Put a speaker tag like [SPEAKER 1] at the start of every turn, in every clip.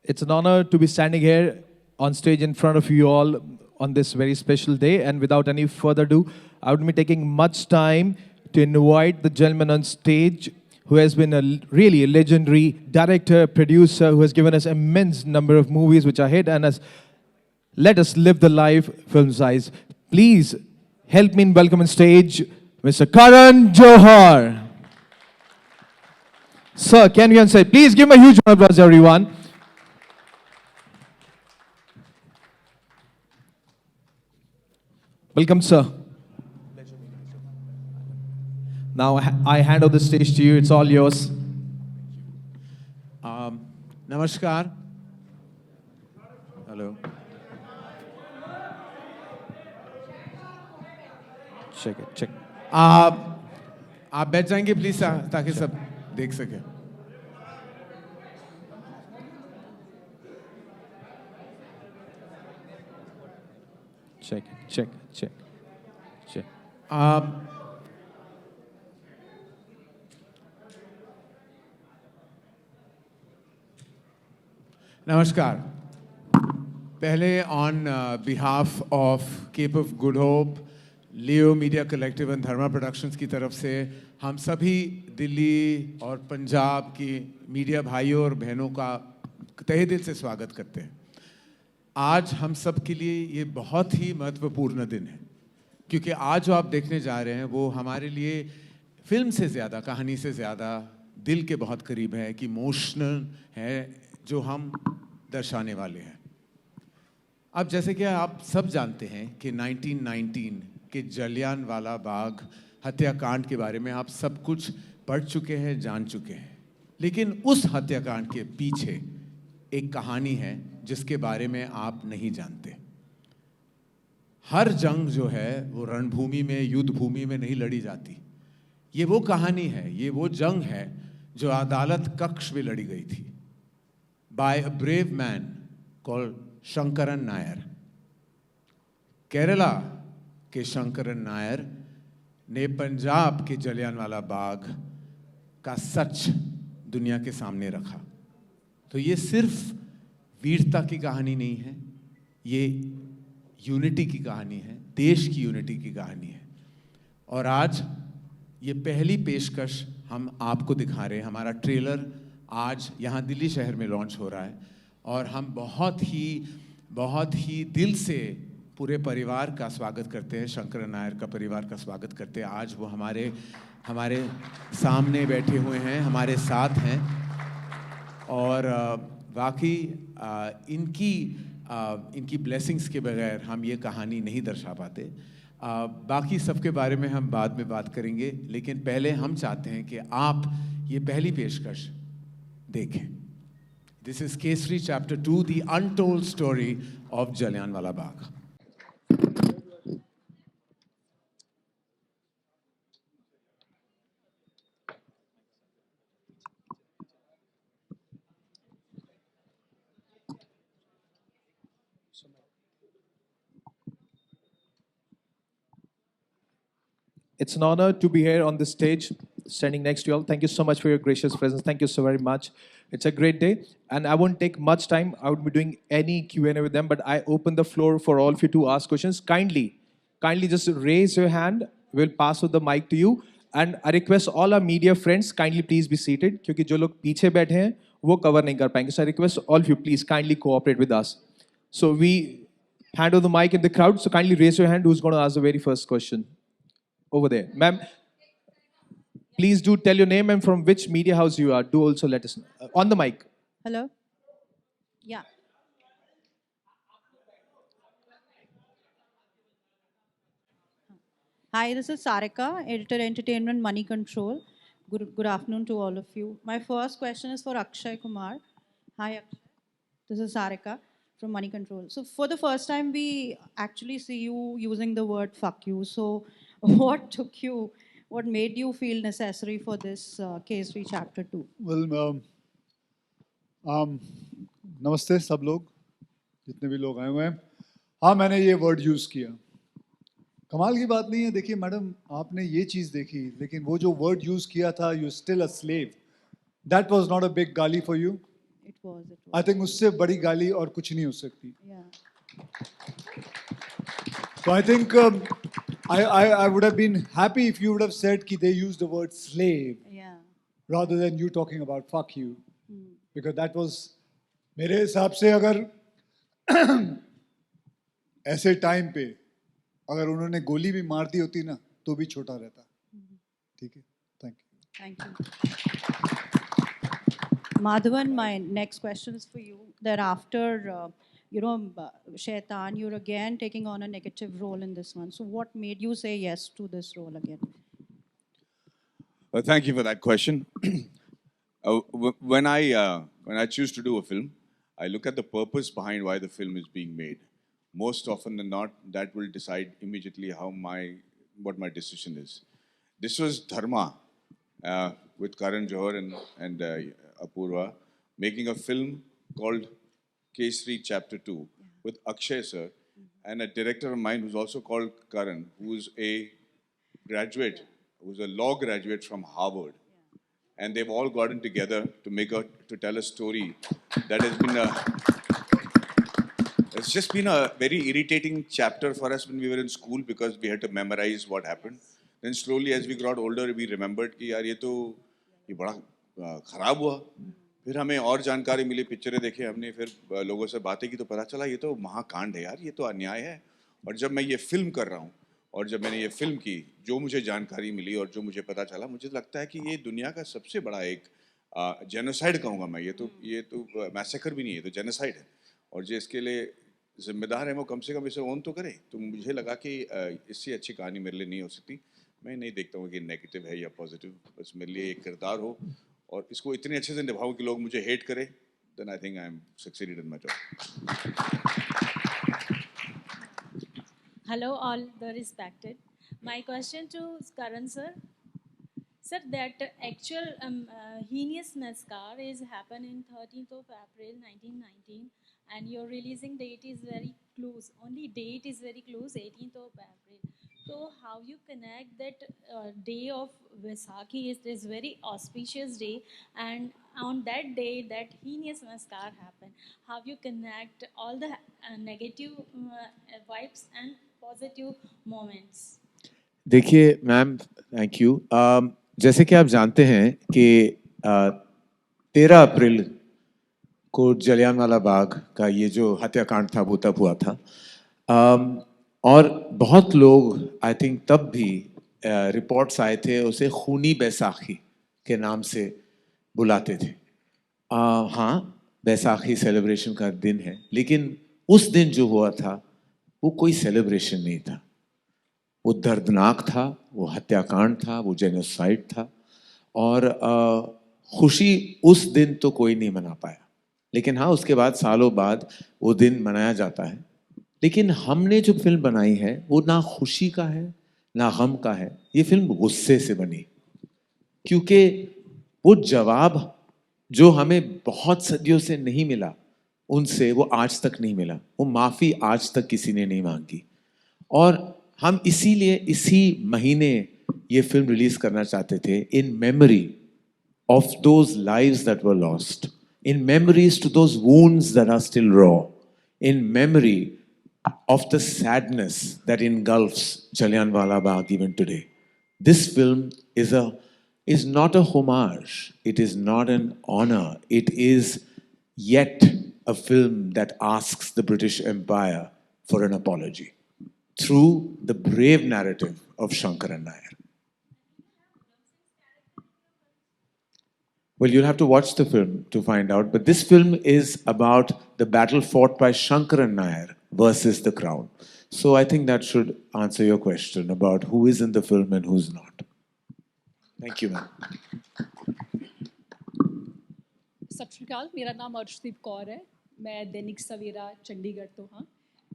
[SPEAKER 1] It's an honor to be standing here on stage in front of you all on this very special day. And without any further ado, I wouldn't be taking much time to invite the gentleman on stage who has been really a legendary director, producer, who has given us immense number of movies which are hit and has let us live the life film size. Please help me in welcoming on stage Mr. Karan Johar. Sir, can you on stage? Please give him a huge round of applause, everyone. Welcome, sir. Now I hand over the stage to you. It's all yours.
[SPEAKER 2] नमस्कार hello
[SPEAKER 1] Check it, check.
[SPEAKER 2] आप बैठ जाएंगे please ताकि सब देख सके
[SPEAKER 1] Check it, check, check, check.
[SPEAKER 2] नमस्कार पहले on behalf of Cape of Good Hope Leo Media Collective and Dharma Productions की तरफ से हम सभी दिल्ली और पंजाब की मीडिया भाइयों और बहनों का तहे दिल से स्वागत करते हैं। आज हम सब के लिए ये बहुत ही महत्वपूर्ण दिन है क्योंकि आज जो आप देखने जा रहे हैं वो हमारे लिए फिल्म से ज़्यादा, कहानी से ज़्यादा दिल के बहुत करीब है कि इमोशनल है जो हम दर्शाने वाले हैं। अब जैसे कि आप सब जानते हैं कि 1919 के जलियांवाला बाग हत्याकांड के बारे में आप सब कुछ पढ़ चुके हैं, जान चुके हैं, लेकिन उस हत्याकांड के पीछे एक कहानी है जिसके बारे में आप नहीं जानते। हर जंग जो है वो रणभूमि में, युद्ध भूमि में नहीं लड़ी जाती। ये वो कहानी है, ये वो जंग है जो अदालत कक्ष में लड़ी गई थी by a brave man called Shankaran Nair. Kerala के शंकरन नायर ने पंजाब के जलियांवाला बाग का सच दुनिया के सामने रखा। तो ये सिर्फ वीरता की कहानी नहीं है, ये यूनिटी की कहानी है, देश की यूनिटी की कहानी है। और आज ये पहली पेशकश हम आपको दिखा रहे हैं। हमारा ट्रेलर आज यहाँ दिल्ली शहर में लॉन्च हो रहा है और हम बहुत ही दिल से पूरे परिवार का स्वागत करते हैं, शंकर नायर का परिवार का स्वागत करते हैं। आज वो हमारे सामने बैठे हुए हैं, हमारे साथ हैं और वाकई इनकी ब्लेसिंग्स के बगैर हम ये कहानी नहीं दर्शा पाते। बाकी सबके बारे में हम बाद में बात करेंगे, लेकिन पहले हम चाहते हैं कि आप ये पहली पेशकश देखें। This is Kesari chapter 2, the untold story of Jallianwala Bagh.
[SPEAKER 1] It's an honor to be here on this stage, standing next to you all. Thank you so much for your gracious presence. Thank you so very much. It's a great day, and I won't take much time. I would be doing any Q&A with them, but I open the floor for all of you to ask questions. Kindly just raise your hand. We'll pass the mic to you. And I request all our media friends, kindly please be seated, क्योंकि जो लोग पीछे बैठे हैं वो cover नहीं कर पाएंगे. So I request all of you, please kindly cooperate with us. So we hand over the mic in the crowd. So kindly raise your hand. Who's going to ask the very first question? Over there. Ma'am, please do tell your name and from which media house you are. Do also let us know. On the mic.
[SPEAKER 3] Hello? Yeah. Hi, this is Sarika, Editor Entertainment Money Control. Good afternoon to all of you. My first question is for Akshay Kumar. Hi, Akshay. This is Sarika from Money Control. So for the first time, we actually see you using the word fuck you. So what made you feel necessary for this Kesari Chapter 2?
[SPEAKER 4] Well, नमस्ते सब लोग, जितने भी लोग आए हुए हैं। हाँ, मैंने ये वर्ड यूज़ किया। कमाल की बात नहीं है। देखिए मैडम, आपने ये चीज़ देखी, लेकिन वो जो वर्ड यूज़ किया था, you still a slave, that was not a big गाली for you.
[SPEAKER 3] It was. It
[SPEAKER 4] I
[SPEAKER 3] was.
[SPEAKER 4] Think उससे बड़ी गाली और कुछ नहीं हो सकती.
[SPEAKER 3] Yeah.
[SPEAKER 4] So I think I would have been happy if you would have said कि they used the word slave
[SPEAKER 3] Yeah.
[SPEAKER 4] rather than you talking about fuck you, because that was मेरे हिसाब से अगर ऐसे टाइम पे अगर उन्होंने गोली भी मार दी होती ना तो भी छोटा रहता. ठीक है, thank you.
[SPEAKER 3] Thank you. Madhavan, my next question is for you. That after, Shaitan, you're again taking on a negative role in this one. So what made you say yes to this role again?
[SPEAKER 5] Well, thank you for that question. When I choose to do a film, I look at the purpose behind why the film is being made. Most often than not, that will decide immediately what my decision is. This was Dharma with Karan Johar and Apurva making a film called Kesri Chapter 2 with Akshay sir and a director of mine who's also called Karan, who's a law graduate from Harvard. And they've all gotten together to tell a story that has been it's just been a very irritating chapter for us when we were in school because we had to memorize what happened. Then slowly as we got older, we remembered कि यार ये बड़ा खराब हुआ. फिर हमें और जानकारी मिली, पिक्चरें देखे हमने, फिर लोगों से बातें की तो पता चला ये तो महाकांड है यार, ये तो अन्याय है. और जब मैं ये फिल्म कर रहा हूँ और जब मैंने ये फिल्म की, जो मुझे जानकारी मिली और जो मुझे पता चला, मुझे लगता है कि ये दुनिया का सबसे बड़ा एक जेनोसाइड कहूँगा मैं. ये तो मैसेकर भी नहीं है, तो जेनोसाइड है. और जो इसके लिए जिम्मेदार है वो कम से कम इसे ओन तो करे. तो मुझे लगा कि इससे अच्छी कहानी मेरे लिए नहीं हो सकती. मैं नहीं देखता हूँ कि नेगेटिव है या पॉजिटिव, बस मेरे लिए एक किरदार हो और इसको इतने अच्छे से निभाऊँ कि लोग मुझे हेट करें. Then I think I am succeeded in my job.
[SPEAKER 6] Hello, all the respected. My question to Karan sir. Sir, that actual heinous massacre is happened in 13th of April 1919 and your releasing date is very close. Only date is very close, 18th of April. So how you connect that day of Vaisakhi is this very auspicious day, and on that day that heinous massacre happened. How you connect all the negative vibes and positive moments?
[SPEAKER 2] देखिए ma'am, thank you. जैसे कि आप जानते हैं कि 13 अप्रैल को जलियांवाला बाग का ये जो हत्याकांड था वो तब हुआ था. और बहुत लोग आई थिंक तब भी रिपोर्ट्स आए थे उसे खूनी बैसाखी के नाम से बुलाते थे. हाँ, बैसाखी सेलिब्रेशन का दिन है, लेकिन उस दिन जो हुआ था वो कोई सेलिब्रेशन नहीं था. वो दर्दनाक था, वो हत्याकांड था, वो जेनोसाइड था. और खुशी उस दिन तो कोई नहीं मना पाया, लेकिन हाँ उसके बाद सालों बाद वो दिन मनाया जाता है. लेकिन हमने जो फिल्म बनाई है वो ना खुशी का है ना गम का है. ये फिल्म गुस्से से बनी, क्योंकि वो जवाब जो हमें बहुत सदियों से नहीं मिला उनसे, वो आज तक नहीं मिला. वो माफ़ी आज तक किसी ने नहीं मांगी. और हम इसीलिए इसी महीने ये फिल्म रिलीज करना चाहते थे, in memory of those lives that were lost, in memories to those wounds that are still raw, in memory of the sadness that engulfs Jallianwala Bagh even today. This film is not a homage, it is not an honor, it is yet a film that asks the British Empire for an apology through the brave narrative of Shankaran Nair. Well, you'll have to watch the film to find out, but this film is about the battle fought by Shankaran Nair versus the Crown. So I think that should answer your question about who is in the film and who's not. Thank you, ma'am.
[SPEAKER 7] सत श्री अकाल, मेरा नाम अर्शदीप कौर है. मैं दैनिक सवेरा चंडीगढ़ ਤੋਂ ਹਾਂ.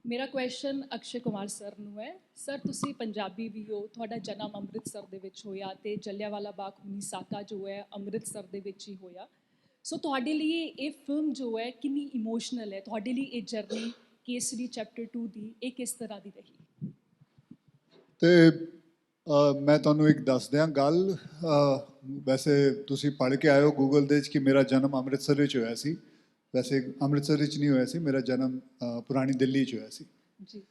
[SPEAKER 7] ਮੇਰਾ question Akshay Kumar sir ਨੂੰ ਹੈ. ਸਰ, ਤੁਸੀਂ ਪੰਜਾਬੀ ਵੀ ਹੋ, ਤੁਹਾਡਾ ਜਨਮ ਅੰਮ੍ਰਿਤਸਰ ਦੇ ਵਿੱਚ ਹੋਇਆ ਤੇ ਜਲਿਆਂਵਾਲਾ ਬਾਗ ਖੂਨੀ ਸਾਕਾ ਜੋ ਹੈ ਅੰਮ੍ਰਿਤਸਰ ਦੇ ਵਿੱਚ ਹੀ ਹੋਇਆ. ਸੋ ਤੁਹਾਡੇ ਲਈ ਇਹ ਫਿਲਮ ਜੋ ਹੈ ਕਿੰਨੀ ਇਮੋਸ਼ਨਲ ਹੈ? ਤੁਹਾਡੇ ਲਈ ਇਹ ਜਰਨੀ ਕੇਸਰੀ ਚੈਪਟਰ 2 ਦੀ ਇਹ ਕਿਸ ਤਰ੍ਹਾਂ ਦੀ ਰਹੀ?
[SPEAKER 4] ਤੇ ਮੈਂ ਤੁਹਾਨੂੰ ਇੱਕ ਦੱਸ ਦਿਆਂ ਗੱਲ. ਵੈਸੇ ਤੁਸੀਂ ਪੜ੍ਹ ਕੇ ਆਏ ਹੋ ਗੂਗਲ ਦੇ ਵਿੱਚ ਕਿ ਮੇਰਾ ਜਨਮ ਅੰਮ੍ਰਿਤਸਰ ਵਿੱਚ ਹੋਇਆ ਸੀ, ਵੈਸੇ ਅੰਮ੍ਰਿਤਸਰ ਵਿੱਚ ਨਹੀਂ ਹੋਇਆ ਸੀ, ਮੇਰਾ ਜਨਮ ਪੁਰਾਣੀ ਦਿੱਲੀ 'ਚ ਹੋਇਆ ਸੀ।
[SPEAKER 7] ਜੀ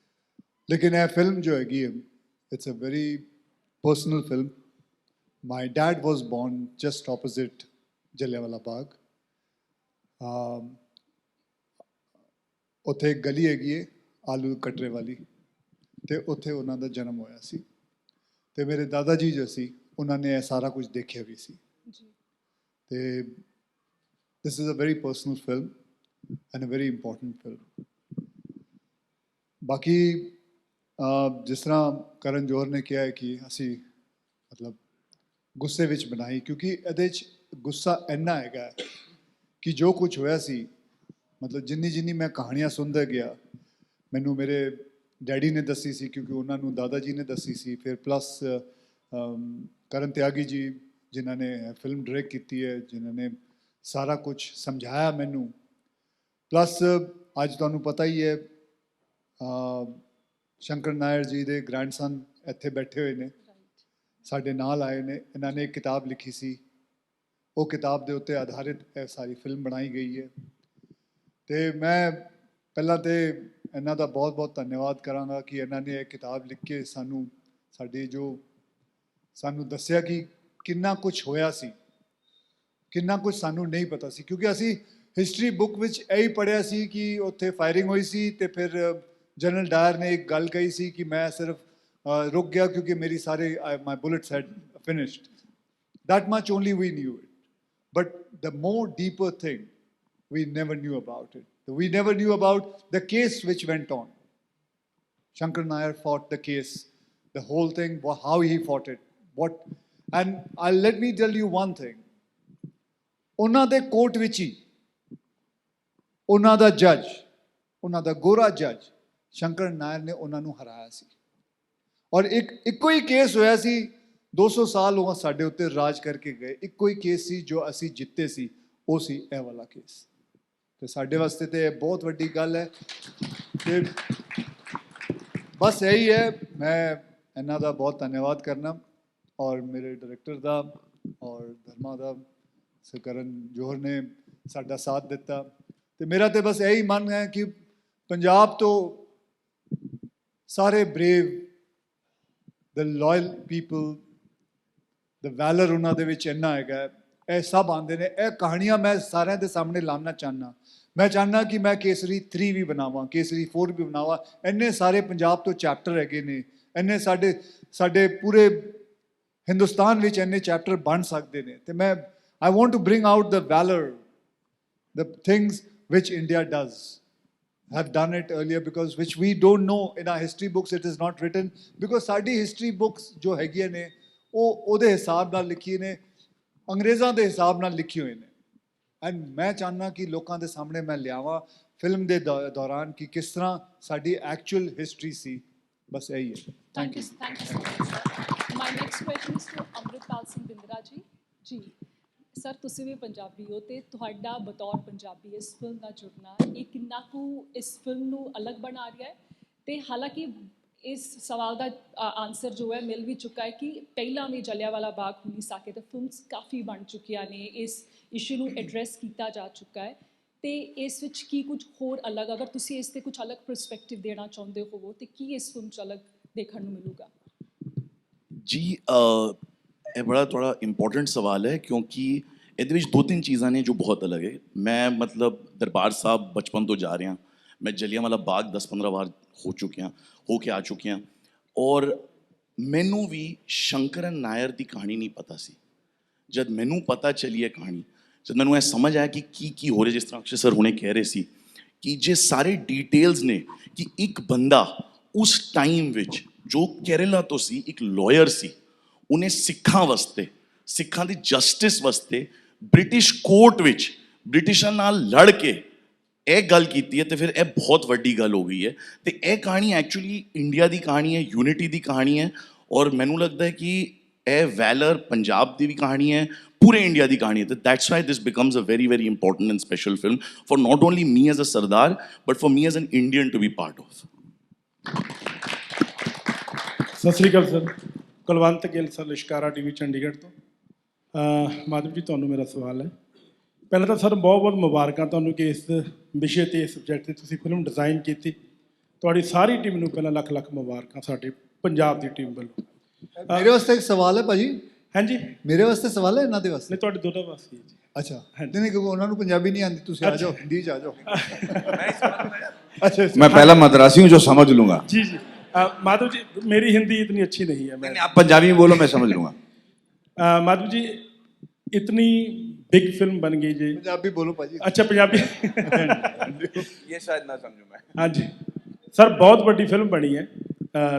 [SPEAKER 4] ਲੇਕਿਨ ਇਹ ਫਿਲਮ ਜੋ ਹੈਗੀ ਹੈ, it's a very personal film. My dad was born just opposite Jallianwala Bagh. ਉੱਥੇ ਇੱਕ ਗਲੀ ਹੈਗੀ ਹੈ ਆਲੂ ਕਟਰੇ ਵਾਲੀ, ਅਤੇ ਉੱਥੇ ਉਹਨਾਂ ਦਾ ਜਨਮ ਹੋਇਆ ਸੀ। ਅਤੇ ਮੇਰੇ ਦਾਦਾ ਜੀ ਜੋ ਸੀ ਉਹਨਾਂ ਨੇ ਇਹ ਸਾਰਾ ਕੁਝ ਦੇਖਿਆ ਵੀ ਸੀ।
[SPEAKER 7] ਜੀ
[SPEAKER 4] ਅਤੇ this is a very personal film and a very important film. ਬਾਕੀ ਜਿਸ ਤਰ੍ਹਾਂ ਕਰਨ ਜੋਹਰ ਨੇ ਕਿਹਾ ਹੈ ਕਿ ਅਸੀਂ ਮਤਲਬ ਗੁੱਸੇ ਵਿੱਚ ਬਣਾਈ, ਕਿਉਂਕਿ ਇਹਦੇ 'ਚ ਗੁੱਸਾ ਇੰਨਾ ਹੈਗਾ ਕਿ ਜੋ ਕੁਝ ਹੋਇਆ ਸੀ, ਮਤਲਬ ਜਿੰਨੀ ਮੈਂ ਕਹਾਣੀਆਂ ਸੁਣਦਾ ਗਿਆ, ਮੈਨੂੰ ਮੇਰੇ ਡੈਡੀ ਨੇ ਦੱਸੀ ਸੀ, ਕਿਉਂਕਿ ਉਹਨਾਂ ਨੂੰ ਦਾਦਾ ਜੀ ਨੇ ਦੱਸੀ ਸੀ। ਫਿਰ ਪਲੱਸ ਕਰਨ ਤਿਆਗੀ ਜੀ ਜਿਨ੍ਹਾਂ ਨੇ ਫਿਲਮ ਡਾਇਰੈਕਟ ਕੀਤੀ ਹੈ, ਜਿਨ੍ਹਾਂ ਨੇ ਸਾਰਾ ਕੁਝ ਸਮਝਾਇਆ ਮੈਨੂੰ। ਪਲੱਸ ਅੱਜ ਤੁਹਾਨੂੰ ਪਤਾ ਹੀ ਹੈ ਸ਼ੰਕਰ ਨਾਇਰ ਜੀ ਦੇ ਗ੍ਰੈਂਡਸਨ ਇੱਥੇ ਬੈਠੇ ਹੋਏ ਨੇ, ਸਾਡੇ ਨਾਲ ਆਏ ਨੇ। ਇਹਨਾਂ ਨੇ ਇੱਕ ਕਿਤਾਬ ਲਿਖੀ ਸੀ, ਉਹ ਕਿਤਾਬ ਦੇ ਉੱਤੇ ਆਧਾਰਿਤ ਇਹ ਸਾਰੀ ਫਿਲਮ ਬਣਾਈ ਗਈ ਹੈ। ਅਤੇ ਮੈਂ ਪਹਿਲਾਂ ਤਾਂ ਇਹਨਾਂ ਦਾ ਬਹੁਤ ਬਹੁਤ ਧੰਨਵਾਦ ਕਰਾਂਗਾ ਕਿ ਇਹਨਾਂ ਨੇ ਇਹ ਕਿਤਾਬ ਲਿਖ ਕੇ ਸਾਨੂੰ ਦੱਸਿਆ ਕਿ ਕਿੰਨਾ ਕੁਝ ਹੋਇਆ ਸੀ, ਕਿੰਨਾ ਕੁਝ ਸਾਨੂੰ ਨਹੀਂ ਪਤਾ ਸੀ। ਕਿਉਂਕਿ ਅਸੀਂ ਹਿਸਟਰੀ ਬੁੱਕ ਵਿੱਚ ਇਹੀ ਪੜ੍ਹਿਆ ਸੀ ਕਿ ਉੱਥੇ ਫਾਇਰਿੰਗ ਹੋਈ ਸੀ, ਅਤੇ ਫਿਰ ਜਨਰਲ ਡਾਇਰ ਨੇ ਇੱਕ ਗੱਲ ਕਹੀ ਸੀ ਕਿ ਮੈਂ ਸਿਰਫ ਰੁਕ ਗਿਆ ਕਿਉਂਕਿ ਮੇਰੀ ਸਾਰੇ my bullets had finished. That much only we knew it. But the more deeper thing, we never knew about it. We never knew about the case which went on. Shankar Nair fought the case, the whole thing, how he fought it. And let me tell you one thing. ਉਹਨਾਂ ਦੇ court ਵਿੱਚ ਹੀ ਉਹਨਾਂ ਦਾ ਜੱਜ, ਉਹਨਾਂ ਦਾ ਗੋਰਾ ਜੱਜ ਸ਼ੰਕਰ ਨਾਇਰ ਨੇ ਉਹਨਾਂ ਨੂੰ ਹਰਾਇਆ ਸੀ। ਔਰ ਇੱਕੋ ਹੀ ਕੇਸ ਹੋਇਆ ਸੀ, 200 ਸਾਲ ਉਹ ਸਾਡੇ ਉੱਤੇ ਰਾਜ ਕਰਕੇ ਗਏ। ਇੱਕੋ ਹੀ ਕੇਸ ਸੀ ਜੋ ਅਸੀਂ ਜਿੱਤੇ ਸੀ, ਉਹ ਸੀ ਇਹ ਵਾਲਾ ਕੇਸ। ਅਤੇ ਸਾਡੇ ਵਾਸਤੇ ਤਾਂ ਇਹ ਬਹੁਤ ਵੱਡੀ ਗੱਲ ਹੈ। ਅਤੇ ਬਸ ਇਹੀ ਹੈ, ਮੈਂ ਇਹਨਾਂ ਦਾ ਬਹੁਤ ਧੰਨਵਾਦ ਕਰਨਾ, ਔਰ ਮੇਰੇ ਡਾਇਰੈਕਟਰ ਦਾ ਔਰ ਧਰਮਾ ਦਾ, ਕਰਨ ਜੋਹਰ ਨੇ ਸਾਡਾ ਸਾਥ ਦਿੱਤਾ। ਅਤੇ ਮੇਰਾ ਤਾਂ ਬਸ ਇਹੀ ਮਨ ਹੈ ਕਿ ਪੰਜਾਬ ਤੋਂ ਸਾਰੇ ਬਰੇਵ, ਦ ਲਾਇਲ ਪੀਪਲ, ਦ ਵੈਲਰ ਉਹਨਾਂ ਦੇ ਵਿੱਚ ਇੰਨਾ ਹੈਗਾ, ਇਹ ਸਭ ਆਉਂਦੇ ਨੇ। ਇਹ ਕਹਾਣੀਆਂ ਮੈਂ ਸਾਰਿਆਂ ਦੇ ਸਾਹਮਣੇ ਲਾਉਣਾ ਚਾਹੁੰਦਾ। ਮੈਂ ਚਾਹੁੰਦਾ ਕਿ ਮੈਂ ਕੇਸਰੀ 3 ਵੀ ਬਣਾਵਾਂ, ਕੇਸਰੀ 4 ਵੀ ਬਣਾਵਾਂ। ਇੰਨੇ ਸਾਰੇ ਪੰਜਾਬ ਤੋਂ ਚੈਪਟਰ ਹੈਗੇ ਨੇ, ਇੰਨੇ ਸਾਡੇ ਪੂਰੇ ਹਿੰਦੁਸਤਾਨ ਵਿੱਚ ਇੰਨੇ ਚੈਪਟਰ ਬਣ ਸਕਦੇ ਨੇ। ਅਤੇ I want to bring out the valor, the things which India does, have done it earlier, because which we don't know in our history books, it is not written, because ਸਾਡੀ history books ਜੋ ਹੈਗੀਆਂ ਨੇ ਉਹਦੇ ਹਿਸਾਬ ਨਾਲ ਲਿਖੀ ਨੇ, ਅੰਗਰੇਜ਼ਾਂ ਦੇ ਹਿਸਾਬ ਨਾਲ ਲਿਖੀ ਹੋਏ ਨੇ। ਐਂਡ ਮੈਂ ਚਾਹੁੰਦਾ ਕਿ ਲੋਕਾਂ ਦੇ ਸਾਹਮਣੇ ਮੈਂ ਲਿਆਵਾਂ ਫਿਲਮ ਦੇ ਦੌਰਾਨ ਕਿ ਕਿਸ ਤਰ੍ਹਾਂ ਸਾਡੀ ਐਕਚੁਅਲ ਹਿਸਟਰੀ ਸੀ। ਬਸ ਇਹੀ ਹੈ।
[SPEAKER 7] Thank you so much. My next question is to Amritpal Singh Bindra ji. Sir ਤੁਸੀਂ ਵੀ ਪੰਜਾਬੀ ਹੋ, ਅਤੇ ਤੁਹਾਡਾ ਬਤੌਰ ਪੰਜਾਬੀ ਇਸ ਫਿਲਮ ਨਾਲ ਜੁੜਨਾ, ਇਹ ਕਿੰਨਾ ਕੁ ਇਸ ਫਿਲਮ ਨੂੰ ਅਲੱਗ ਬਣਾ ਰਿਹਾ ਹੈ? ਅਤੇ ਹਾਲਾਂਕਿ ਇਸ ਸਵਾਲ ਦਾ ਆਨਸਰ ਜੋ ਹੈ ਮਿਲ ਵੀ ਚੁੱਕਾ ਹੈ ਕਿ ਪਹਿਲਾਂ ਵੀ ਜਲਿਆਂਵਾਲਾ ਬਾਗ ਹੋਣੀ ਸਾਕੇ ਤੇ ਫਿਲਮਸ ਕਾਫੀ ਬਣ ਚੁੱਕੀਆਂ ਨੇ, ਇਸ ਇਸ਼ੂ ਨੂੰ ਐਡਰੈਸ ਕੀਤਾ ਜਾ ਚੁੱਕਾ ਹੈ। ਅਤੇ ਇਸ ਵਿੱਚ ਕੀ ਕੁਝ ਹੋਰ ਅਲੱਗ, ਅਗਰ ਤੁਸੀਂ ਇਸ 'ਤੇ ਕੁਝ ਅਲੱਗ ਪਰਸਪੈਕਟਿਵ ਦੇਣਾ ਚਾਹੁੰਦੇ ਹੋਵੋ, ਅਤੇ ਕੀ ਇਸ ਫਿਲਮ 'ਚ ਅਲੱਗ ਦੇਖਣ ਨੂੰ ਮਿਲੂਗਾ?
[SPEAKER 8] ਜੀ ਇਹ ਬੜਾ ਥੋੜ੍ਹਾ ਇੰਪੋਰਟੈਂਟ ਸਵਾਲ ਹੈ, ਕਿਉਂਕਿ ਇਹਦੇ ਵਿੱਚ 2-3 ਚੀਜ਼ਾਂ ਨੇ ਜੋ ਬਹੁਤ ਅਲੱਗ ਹੈ। ਮੈਂ ਮਤਲਬ ਦਰਬਾਰ ਸਾਹਿਬ ਬਚਪਨ ਤੋਂ ਜਾ ਰਿਹਾ, ਮੈਂ ਜਲਿਆਂਵਾਲਾ ਬਾਗ 10-15 ਵਾਰ ਹੋ ਕੇ ਆ ਚੁੱਕਿਆ, ਔਰ ਮੈਨੂੰ ਵੀ ਸ਼ੰਕਰ ਨਾਇਰ ਦੀ ਕਹਾਣੀ ਨਹੀਂ ਪਤਾ ਸੀ। ਜਦ ਮੈਨੂੰ ਪਤਾ ਚੱਲੀ ਹੈ ਕਹਾਣੀ, ਜਦ ਮੈਨੂੰ ਇਹ ਸਮਝ ਆਇਆ ਕਿ ਕੀ ਹੋ ਰਿਹਾ, ਜਿਸ ਤਰ੍ਹਾਂ ਅਕਸ਼ੇ ਸਰ ਹੁਣੇ ਕਹਿ ਰਹੇ ਸੀ ਕਿ ਜੇ ਸਾਰੇ ਡਿਟੇਲਸ ਨੇ ਕਿ ਇੱਕ ਬੰਦਾ ਉਸ ਟਾਈਮ ਵਿੱਚ ਜੋ ਕੇਰਲਾ ਤੋਂ ਸੀ, ਇੱਕ ਲਾਇਰ ਸੀ, ਉਹਨੇ ਸਿੱਖਾਂ ਵਾਸਤੇ, ਸਿੱਖਾਂ ਦੀ ਜਸਟਿਸ ਵਾਸਤੇ ਬ੍ਰਿਟਿਸ਼ ਕੋਰਟ ਵਿੱਚ ਬ੍ਰਿਟਿਸ਼ਾਂ ਨਾਲ ਲੜ ਕੇ ਇਹ ਗੱਲ ਕੀਤੀ ਹੈ, ਅਤੇ ਫਿਰ ਇਹ ਬਹੁਤ ਵੱਡੀ ਗੱਲ ਹੋ ਗਈ ਹੈ। ਅਤੇ ਇਹ ਕਹਾਣੀ ਐਕਚੁਅਲੀ ਇੰਡੀਆ ਦੀ ਕਹਾਣੀ ਹੈ, ਯੂਨਿਟੀ ਦੀ ਕਹਾਣੀ ਹੈ, ਔਰ ਮੈਨੂੰ ਲੱਗਦਾ ਹੈ ਕਿ ਇਹ ਵੈਲਰ ਪੰਜਾਬ ਦੀ ਵੀ ਕਹਾਣੀ ਹੈ, ਪੂਰੇ ਇੰਡੀਆ ਦੀ ਕਹਾਣੀ ਹੈ। ਅਤੇ that's why this becomes a very very important and special film for not only me as a Sardar but for me as an Indian to be part of.
[SPEAKER 9] ਸਤਿ ਸ਼੍ਰੀ ਅਕਾਲ sir, Kulwant Gill sir, Lishkara TV Chandigarh ਤੋਂ। ਮਾਧਵ ਜੀ ਤੁਹਾਨੂੰ ਮੇਰਾ ਸਵਾਲ ਹੈ ਪਹਿਲਾਂ ਤਾਂ ਸਰ ਬਹੁਤ ਬਹੁਤ ਮੁਬਾਰਕਾਂ ਤੁਹਾਨੂੰ ਕਿ ਇਸ ਵਿਸ਼ੇ ਤੇ ਇਸ ਸਬਜੈਕਟ ਤੇ ਤੁਸੀਂ ਫਿਲਮ ਡਿਜ਼ਾਈਨ ਕੀਤੀ। ਤੁਹਾਡੀ ਸਾਰੀ ਟੀਮ ਨੂੰ ਪਹਿਲਾਂ ਲੱਖ ਲੱਖ ਮੁਬਾਰਕਾਂ ਸਾਡੇ ਪੰਜਾਬ ਦੀ ਟੀਮ ਵੱਲੋਂ।
[SPEAKER 4] ਮੇਰੇ ਵਾਸਤੇ ਇੱਕ ਸਵਾਲ ਹੈ ਭਾਜੀ,
[SPEAKER 9] ਹਾਂਜੀ,
[SPEAKER 4] ਮੇਰੇ ਵਾਸਤੇ ਸਵਾਲ ਹੈ ਇਹਨਾਂ ਦੇ ਵਾਸਤੇ?
[SPEAKER 9] ਨਹੀਂ ਤੁਹਾਡੇ ਦੋਨਾਂ ਵਾਸਤੇ ਜੀ।
[SPEAKER 4] ਅੱਛਾ, ਨਹੀਂ ਕਿਉਂਕਿ ਉਹਨਾਂ ਨੂੰ ਪੰਜਾਬੀ ਨਹੀਂ ਆਉਂਦੀ, ਤੁਸੀਂ ਆ ਜਾਓ ਹਿੰਦੀ 'ਚ ਆ ਜਾਓ। अच्छा
[SPEAKER 5] मैं पहला मद्रासी हूँ जो समझ लूंगा।
[SPEAKER 9] जी जी माधव जी, मेरी हिंदी इतनी अच्छी नहीं है।
[SPEAKER 5] नहीं, आप पंजाबी में बोलो, मैं समझ लूंगा।
[SPEAKER 9] माधव जी, इतनी बिग फिल्म बन गई जी।
[SPEAKER 4] पंजाबी बोलो भाजी।
[SPEAKER 9] अच्छा पंजाबी
[SPEAKER 5] ये शायद ना समझूं मैं।
[SPEAKER 9] हाँ जी सर, बहुत ਵੱਡੀ ਫਿਲਮ ਬਣੀ ਹੈ।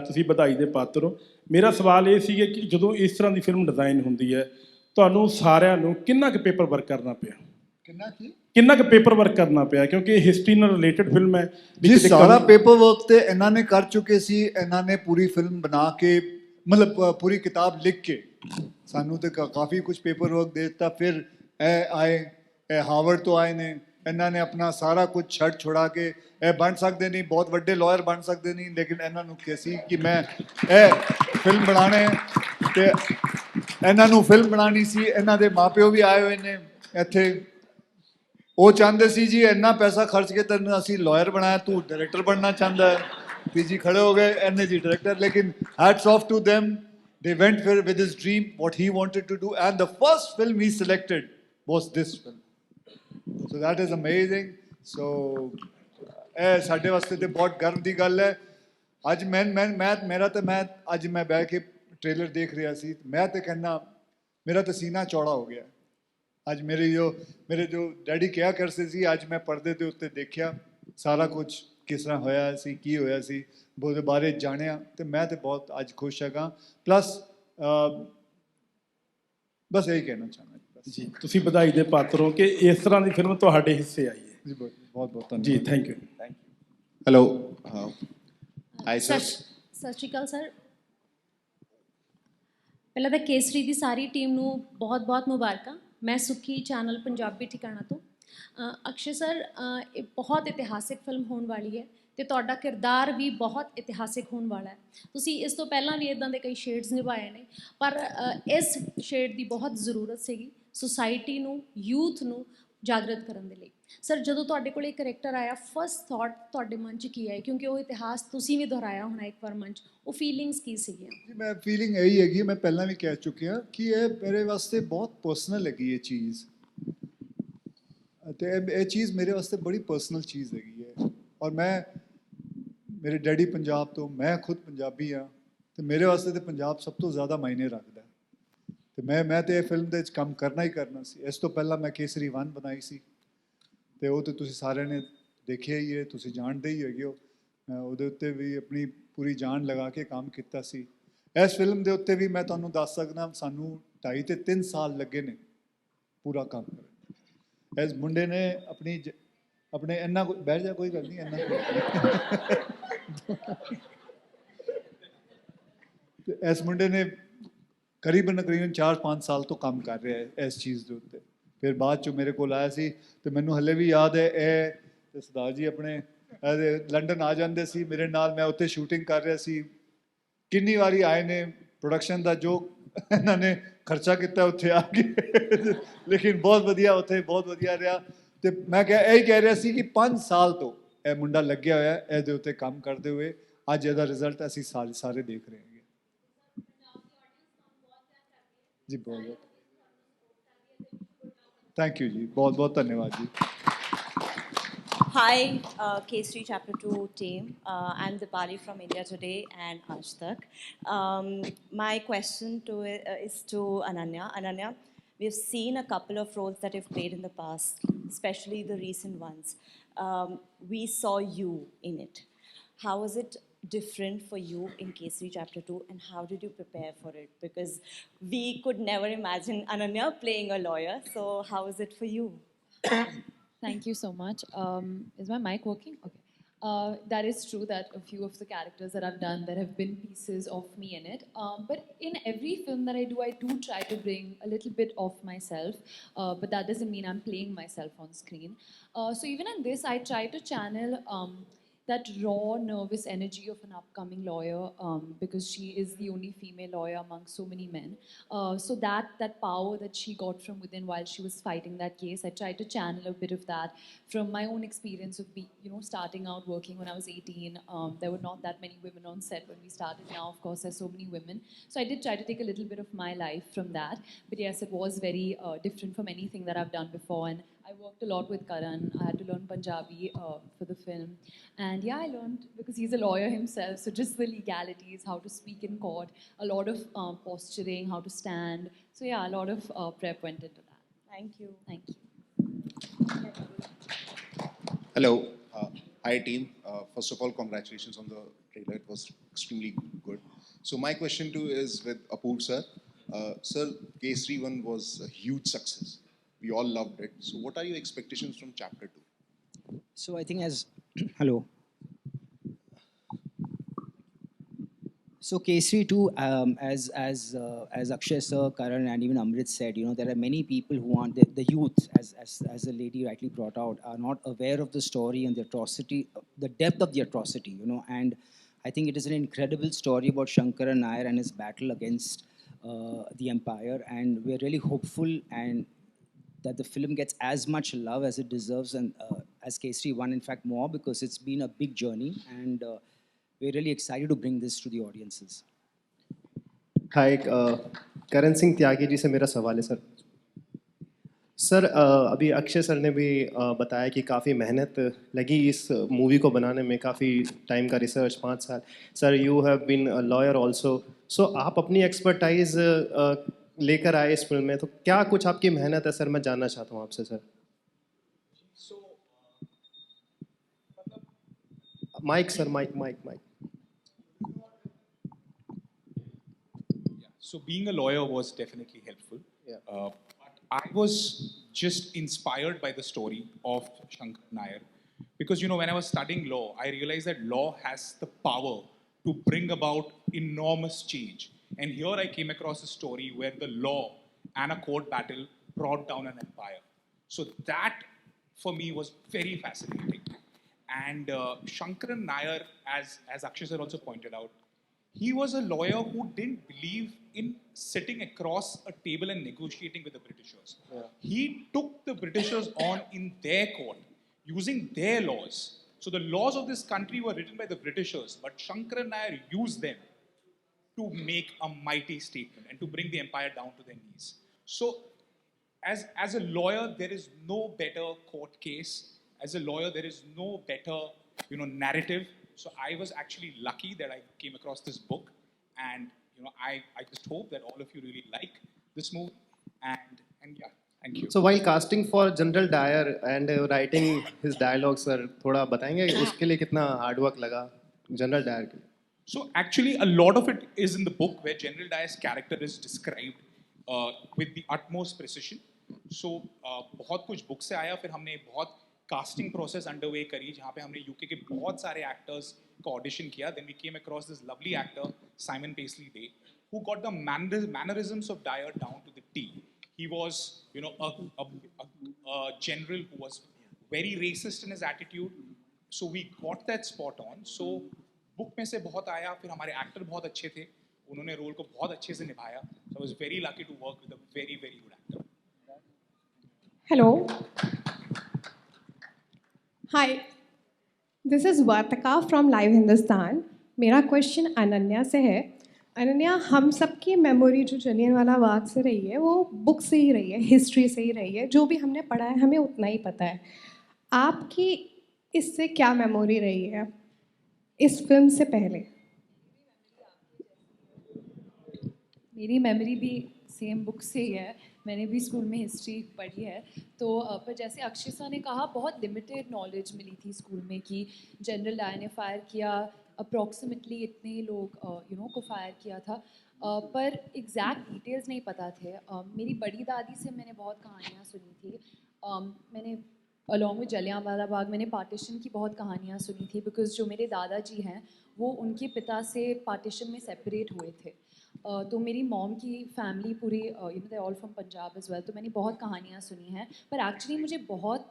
[SPEAKER 9] ਤੁਸੀਂ ਵਧਾਈ ਦੇ ਪਾਤਰ ਹੋ। ਮੇਰਾ ਸਵਾਲ ਇਹ ਸੀਗਾ ਕਿ ਜਦੋਂ ਇਸ ਤਰ੍ਹਾਂ ਦੀ ਫਿਲਮ ਡਿਜ਼ਾਈਨ ਹੁੰਦੀ ਹੈ, ਤੁਹਾਨੂੰ ਸਾਰਿਆਂ ਨੂੰ ਕਿੰਨਾ ਕੁ ਪੇਪਰ ਵਰਕ ਕਰਨਾ ਪਿਆ? ਕਿੰਨਾ ਕੁ ਪੇਪਰ ਵਰਕ ਕਰਨਾ ਪਿਆ? ਕਿਉਂਕਿ ਇਹ ਹਿਸਟਰੀ ਨਾਲ ਰਿਲੇਟਡ ਫਿਲਮ ਹੈ
[SPEAKER 4] ਜੀ। ਸਾਰਾ ਪੇਪਰ ਵਰਕ ਤੇ ਇਹਨਾਂ ਨੇ ਕਰ ਚੁੱਕੇ ਸੀ। ਇਹਨਾਂ ਨੇ ਪੂਰੀ ਫਿਲਮ ਬਣਾ ਕੇ, ਮਤਲਬ ਪੂਰੀ ਕਿਤਾਬ ਲਿਖ ਕੇ ਸਾਨੂੰ ਤੇ ਕਾਫੀ ਕੁਝ ਪੇਪਰ ਵਰਕ ਦੇ ਦਿੱਤਾ। ਫਿਰ ਇਹ ਆਏ, ਇਹ ਹਾਵਰਡ ਤੋਂ ਆਏ ਨੇ, ਇਹਨਾਂ ਨੇ ਆਪਣਾ ਸਾਰਾ ਕੁਝ ਛੱਡ ਛੁਡਾ ਕੇ, ਇਹ ਬਣ ਸਕਦੇ ਨਹੀਂ, ਬਹੁਤ ਵੱਡੇ ਲਾਇਰ ਬਣ ਸਕਦੇ ਨਹੀਂ, ਲੇਕਿਨ ਇਹਨਾਂ ਨੂੰ ਕਿਹਾ ਸੀ ਕਿ ਮੈਂ ਇਹ ਫਿਲਮ ਬਣਾਉਣਾ ਹੈ ਤੇ ਇਹਨਾਂ ਨੂੰ ਫਿਲਮ ਬਣਾਉਣੀ ਸੀ। ਇਹਨਾਂ ਦੇ ਮਾਪਿਓ ਵੀ ਆਏ ਹੋਏ ਨੇ ਇੱਥੇ। ਉਹ ਚਾਹੁੰਦੇ ਸੀ ਜੀ ਇੰਨਾ ਪੈਸਾ ਖਰਚ ਕੇ ਤੈਨੂੰ ਅਸੀਂ ਲਾਇਰ ਬਣਾਇਆ, ਤੂੰ ਡਾਇਰੈਕਟਰ ਬਣਨਾ ਚਾਹੁੰਦਾ ਹੈ। ਪੀਜੀ ਖੜੇ ਹੋ ਗਏ, ਇਹਨੇ ਜੀ ਡਾਇਰੈਕਟਰ। ਲੇਕਿਨ hats off to them, they went with his dream, what he wanted to do, and the first film he selected was this film. So that is amazing. So ਇਹ ਸਾਡੇ ਵਾਸਤੇ ਤੇ ਬਹੁਤ ਗਰਵ ਦੀ ਗੱਲ ਹੈ। ਅੱਜ ਮੈਂ ਅੱਜ ਮੈਂ ਬਹਿ ਕੇ ਟ੍ਰੇਲਰ ਦੇਖ ਰਿਹਾ ਸੀ, ਮੈਂ ਤੇ ਕਹਿੰਦਾ ਮੇਰਾ ਤਾਂ ਸੀਨਾ ਚੌੜਾ ਹੋ ਗਿਆ। ਅੱਜ ਮੇਰੇ ਜੋ ਡੈਡੀ ਕਿਹਾ ਕਰਦੇ ਸੀ, ਅੱਜ ਮੈਂ ਪਰਦੇ ਦੇ ਉੱਤੇ ਦੇਖਿਆ ਸਾਰਾ ਕੁਝ ਕਿਸ ਤਰ੍ਹਾਂ ਹੋਇਆ ਸੀ, ਕੀ ਹੋਇਆ ਸੀ, ਉਹਦੇ ਬਾਰੇ ਜਾਣਿਆ, ਤੇ ਮੈਂ ਤੇ ਬਹੁਤ ਅੱਜ ਖੁਸ਼ ਹੈਗਾ। ਪਲੱਸ ਬਸ ਇਹੀ ਕਹਿਣਾ ਚਾਹੁੰਦਾ
[SPEAKER 9] ਜੀ, ਤੁਸੀਂ ਵਧਾਈ ਦੇ ਪਾਤਰ ਹੋ ਕਿ ਇਸ ਤਰ੍ਹਾਂ ਦੀ ਫਿਲਮ ਤੁਹਾਡੇ ਹਿੱਸੇ ਆਈ ਹੈ।
[SPEAKER 4] ਜੀ ਬਹੁਤ ਬਹੁਤ ਧੰਨਵਾਦ
[SPEAKER 9] ਜੀ, thank you.
[SPEAKER 5] Hello, hi sir.
[SPEAKER 10] ਸਤਿ ਸ਼੍ਰੀ ਅਕਾਲ ਸਰ। ਪਹਿਲਾਂ ਤਾਂ ਕੇਸਰੀ ਦੀ ਸਾਰੀ ਟੀਮ ਨੂੰ ਬਹੁਤ-ਬਹੁਤ ਮੁਬਾਰਕਾਂ। ਮੈਂ ਸੁੱਖੀ ਚੈਨਲ ਪੰਜਾਬੀ ਠਿਕਾਣਾ ਤੋਂ। ਅਕਸ਼ੇ ਸਰ, ਇਹ ਬਹੁਤ ਇਤਿਹਾਸਿਕ ਫਿਲਮ ਹੋਣ ਵਾਲੀ ਹੈ ਤੇ ਤੁਹਾਡਾ ਕਿਰਦਾਰ ਵੀ ਬਹੁਤ ਇਤਿਹਾਸਿਕ ਹੋਣ ਵਾਲਾ ਹੈ। ਤੁਸੀਂ ਇਸ ਤੋਂ ਪਹਿਲਾਂ ਵੀ ਇੱਦਾਂ ਦੇ ਕਈ ਸ਼ੇਡਸ ਨਿਭਾਏ ਨੇ, ਪਰ ਇਸ ਸ਼ੇਡ ਦੀ ਬਹੁਤ ਜ਼ਰੂਰਤ ਸੀਗੀ ਸੁਸਾਇਟੀ ਨੂੰ, ਯੂਥ ਨੂੰ ਜਾਗਰਤ ਕਰਨ ਦੇ ਲਈ। ਸਰ, ਜਦੋਂ ਤੁਹਾਡੇ ਕੋਲ ਇਹ ਕਰੈਕਟਰ ਆਇਆ, ਫਸਟ ਥਾਟ ਤੁਹਾਡੇ ਮਨ 'ਚ ਕੀ ਆਈ? ਕਿਉਂਕਿ ਉਹ ਇਤਿਹਾਸ ਤੁਸੀਂ ਵੀ ਦੁਹਰਾਇਆ ਹੋਣਾ ਇੱਕ ਵਾਰ ਮਨ 'ਚ, ਉਹ ਫੀਲਿੰਗਸ ਕੀ ਸੀਗੀਆਂ?
[SPEAKER 4] ਜੀ, ਮੈਂ ਫੀਲਿੰਗ ਇਹੀ ਹੈਗੀ, ਮੈਂ ਪਹਿਲਾਂ ਵੀ ਕਹਿ ਚੁੱਕਿਆ ਕਿ ਇਹ ਮੇਰੇ ਵਾਸਤੇ ਬਹੁਤ ਪਰਸਨਲ ਹੈਗੀ ਇਹ ਚੀਜ਼, ਅਤੇ ਇਹ ਚੀਜ਼ ਮੇਰੇ ਵਾਸਤੇ ਬੜੀ ਪਰਸਨਲ ਚੀਜ਼ ਹੈਗੀ ਹੈ। ਔਰ ਮੇਰੇ ਡੈਡੀ ਪੰਜਾਬ ਤੋਂ, ਮੈਂ ਖੁਦ ਪੰਜਾਬੀ ਹਾਂ, ਅਤੇ ਮੇਰੇ ਵਾਸਤੇ ਤਾਂ ਪੰਜਾਬ ਸਭ ਤੋਂ ਜ਼ਿਆਦਾ ਮਾਇਨੇ ਰੱਖਦਾ। ਅਤੇ ਮੈਂ ਤਾਂ ਇਹ ਫਿਲਮ ਦੇ ਵਿੱਚ ਕੰਮ ਕਰਨਾ ਹੀ ਕਰਨਾ ਸੀ। ਇਸ ਤੋਂ ਪਹਿਲਾਂ ਮੈਂ ਕੇਸਰੀ 1 ਬਣਾਈ ਸੀ, ਅਤੇ ਉਹ ਤਾਂ ਤੁਸੀਂ ਸਾਰਿਆਂ ਨੇ ਦੇਖਿਆ ਹੀ ਹੈ, ਤੁਸੀਂ ਜਾਣਦੇ ਹੀ ਹੈਗੇ ਹੋ। ਮੈਂ ਉਹਦੇ ਉੱਤੇ ਵੀ ਆਪਣੀ ਪੂਰੀ ਜਾਨ ਲਗਾ ਕੇ ਕੰਮ ਕੀਤਾ ਸੀ। ਇਸ ਫਿਲਮ ਦੇ ਉੱਤੇ ਵੀ ਮੈਂ ਤੁਹਾਨੂੰ ਦੱਸ ਸਕਦਾ, ਸਾਨੂੰ 2.5 ਤੇ 3 ਸਾਲ ਲੱਗੇ ਨੇ ਪੂਰਾ ਕੰਮ ਕਰਨ। ਇਸ ਮੁੰਡੇ ਨੇ ਆਪਣੇ ਇੰਨਾ ਬੈਠ ਜਾ, ਕੋਈ ਗੱਲ ਨਹੀਂ, ਇੰਨਾ ਇਸ ਮੁੰਡੇ ਨੇ ਕਰੀਬਨ 4-5 ਸਾਲ ਤੋਂ ਕੰਮ ਕਰ ਰਿਹਾ ਹੈ ਇਸ ਚੀਜ਼ ਦੇ ਉੱਤੇ। ਫਿਰ ਬਾਅਦ 'ਚੋਂ ਮੇਰੇ ਕੋਲ ਆਇਆ ਸੀ, ਅਤੇ ਮੈਨੂੰ ਹਲੇ ਵੀ ਯਾਦ ਹੈ, ਇਹ ਅਤੇ ਸਰਦਾਰ ਜੀ ਆਪਣੇ ਲੰਡਨ ਆ ਜਾਂਦੇ ਸੀ ਮੇਰੇ ਨਾਲ, ਮੈਂ ਉੱਥੇ ਸ਼ੂਟਿੰਗ ਕਰ ਰਿਹਾ ਸੀ। ਕਿੰਨੀ ਵਾਰੀ ਆਏ ਨੇ, ਪ੍ਰੋਡਕਸ਼ਨ ਦਾ ਜੋ ਇਹਨਾਂ ਨੇ ਖਰਚਾ ਕੀਤਾ ਉੱਥੇ ਆ ਕੇ, ਲੇਕਿਨ ਬਹੁਤ ਵਧੀਆ, ਉੱਥੇ ਬਹੁਤ ਵਧੀਆ ਰਿਹਾ। ਅਤੇ ਮੈਂ ਇਹੀ ਕਹਿ ਰਿਹਾ ਸੀ ਕਿ 5 ਸਾਲ ਤੋਂ ਇਹ ਮੁੰਡਾ ਲੱਗਿਆ ਹੋਇਆ ਇਹਦੇ ਉੱਤੇ ਕੰਮ ਕਰਦੇ ਹੋਏ, ਅੱਜ ਇਹਦਾ ਰਿਜ਼ਲਟ ਅਸੀਂ ਸਾਰੇ ਦੇਖ ਰਹੇ ਹੈਗੇ ਜੀ। ਬਹੁਤ ਥੈਂਕ ਯੂ ਜੀ, ਬਹੁਤ ਬਹੁਤ ਧੰਨਵਾਦ ਜੀ।
[SPEAKER 11] Hi, K3 Chapter 2 team. I'm Dipali from India Today and Aaj Tak. My question is to Ananya. Ananya, we've seen a couple of roles that you've played in the past, especially the recent ones. We saw you in it. How was it different for you in K3 Chapter 2, and how did you prepare for it? Because we could never imagine Ananya playing a lawyer. So how was it for you?
[SPEAKER 12] Thank you so much. Is my mic working? Okay. That is true that a few of the characters that I've done, there have been pieces of me in it. But in every film that I do try to bring a little bit of myself. But that doesn't mean I'm playing myself on screen. So even in this, I try to channel that raw, nervous energy of an upcoming lawyer, because she is the only female lawyer among so many men. So that power that she got from within while she was fighting that case, I tried to channel a bit of that from my own experience of starting out working when I was 18. There were not that many women on set when we started. Now, of course, there's so many women. So I did try to take a little bit of my life from that. But yes, it was very different from anything that I've done before. And I worked a lot with Karan. I had to learn Punjabi for the film. And yeah, I learned, because he's a lawyer himself, so just the legalities, how to speak in court, a lot of posturing, how to stand. So yeah, a lot of prep went into that.
[SPEAKER 11] Thank you.
[SPEAKER 12] Thank you.
[SPEAKER 13] Hello. Hi, team. First of all, congratulations on the trailer. It was extremely good. So my question too is with Apoor sir. Sir, Kesari 1 was a huge success. We all loved it. So what are your expectations from chapter 2?
[SPEAKER 14] So I think hello. So Kesari 2, as Akshay sir, Karan, and even Amrit said, there are many people who aren't, the youth, as the lady rightly brought out, are not aware of the story and the atrocity, the depth of the atrocity, and I think it is an incredible story about Shankaran Nair and his battle against the empire, and we're really hopeful and that the film gets as much love as it deserves, and as Kesari 1, in fact, more, because it's been a big journey, and we're really excited to bring this to the audiences.
[SPEAKER 15] Hi, Karan Singh Tyagi ji से मेरा सवाल है sir. Sir, अभी Akshay sir ने भी बताया कि काफ़ी मेहनत लगी इस मूवी को बनाने में, काफ़ी टाइम का रिसर्च, 5 साल. Sir, you have been a lawyer also. So आप अपनी एक्सपर्टाइज लेकर आए इस फिल्म में, तो क्या कुछ आपकी मेहनत है सर, मैं जानना चाहता हूँ आपसे sir. Mic sir, mic.
[SPEAKER 16] So being a lawyer was definitely helpful.
[SPEAKER 15] Yeah.
[SPEAKER 16] I was just inspired by the story of Shankar Nair, because when I was studying law, I realized that law has the power to bring about enormous change. And here I came across a story where the law and a court battle brought down an empire. So that, for me, was very fascinating. And Shankaran Nair, as Akshay sir also pointed out, he was a lawyer who didn't believe in sitting across a table and negotiating with the Britishers.
[SPEAKER 15] Yeah.
[SPEAKER 16] He took the Britishers on in their court, using their laws. So the laws of this country were written by the Britishers, but Shankaran Nair used them to make a mighty statement and to bring the empire down to their knees. So as a lawyer, there is no better court case. As a lawyer, there is no better narrative. So I was actually lucky that I came across this book, and I just hope that all of you really like this movie. And yeah, thank you.
[SPEAKER 15] So while casting for General Dyer and writing his dialogue, sir, थोड़ा बताएंगे उसके लिए कितना hard work लगा General Dyer के लिए?
[SPEAKER 16] So actually, a lot of it is in the book where General Dyer's character is described with the utmost precision. So बहुत कुछ book से आया, फिर हमने बहुत casting process underway करी, जहाँ पे हमने UK के बहुत सारे actors का audition किया. Then we came across this lovely actor, Simon Paisley Day, who got the mannerisms of Dyer down to the T. He was, a general who was very racist in his attitude. So we got that spot on. So book में से बहुत आया, फिर हमारे actor बहुत अच्छे थे, उन्होंने role को बहुत अच्छे से निभाया. So I was very lucky to work with a very, very good actor.
[SPEAKER 17] Hello. Hi. This is Vartika from Live Hindustan. मेरा क्वेश्चन अनन्या से है. अनन्या, हम सबकी मेमोरी जो जलियांवाला बाग से रही है वो बुक से ही रही है, हिस्ट्री से ही रही है. जो भी हमने पढ़ा है हमें उतना ही पता है. आपकी इससे क्या मेमोरी रही है इस फिल्म से पहले?
[SPEAKER 12] मेरी मेमोरी भी सेम बुक से ही है. मैंने भी स्कूल में हिस्ट्री पढ़ी है. तो पर जैसे अक्षय सर ने कहा, बहुत लिमिटेड नॉलेज मिली थी स्कूल में कि जनरल डायर ने फायर किया, अप्रॉक्सीमेटली इतने लोग को फायर किया था, पर एग्जैक्ट डिटेल्स नहीं पता थे. मेरी बड़ी दादी से मैंने बहुत कहानियाँ सुनी थी. मैंने अलॉन्ग विद जलियांवाला बाग मैंने पार्टीशन की बहुत कहानियाँ सुनी थी, बिकॉज जो मेरे दादाजी हैं वो उनके पिता से पार्टीशन में सेपरेट हुए थे. तो मेरी मॉम की फैमिली पूरी they all from Punjab as well. तो मैंने बहुत कहानियाँ सुनी हैं, पर एक्चुअली मुझे बहुत